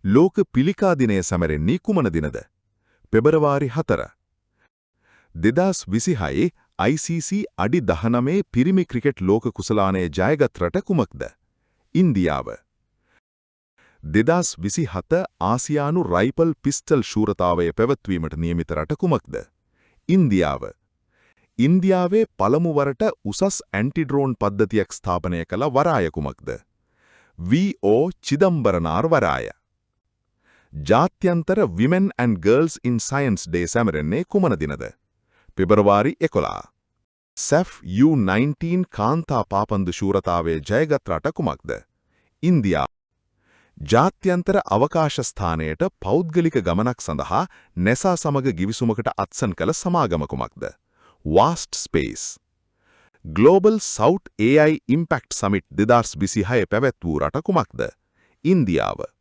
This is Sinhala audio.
ලෝක පිළිකා දිනය සැමරෙන්නේ කුමන දිනද? පෙබරවාරි 4. 2026 ICC අඩි 19 පිරිමි ක්‍රිකට් ලෝක කුසලානය ජයගත් රට කුමක්ද? ඉන්දියාව. 2027 ආසියානු රයිෆල් පිස්ටල් ශූරතාවය පැවැත්වීමට නියමිත රට කුමක්ද? ඉන්දියාව. ඉන්දියාවේ පළමු වරට උසස් ඇන්ටි-ඩ්‍රෝන් පද්ධතියක් ස්ථාපනය කළ වරාය කුමක්ද? V.O. චිදම්බරනාර් වරාය. ජාත්‍යන්තර Women and Girls in Science Day සැමරෙන්නේ කුමන දිනද? පෙබරවාරි 11. SAF U-19 කාන්තා පාපන්දු ශූරතාවයේ ජයගත් රට කුමක්ද? ඉන්දියාව. ජාත්‍යන්තර අවකාශ ස්ථානයට පෞද්ගලික ගමනක් සඳහා NASA සමග ගිවිසුමකට අත්සන් කළ සමාගම කුමක්ද? Vast Space. Global South AI Impact Summit 2026 පැවැත් වූ රට කුමක්ද? ඉන්දියාව.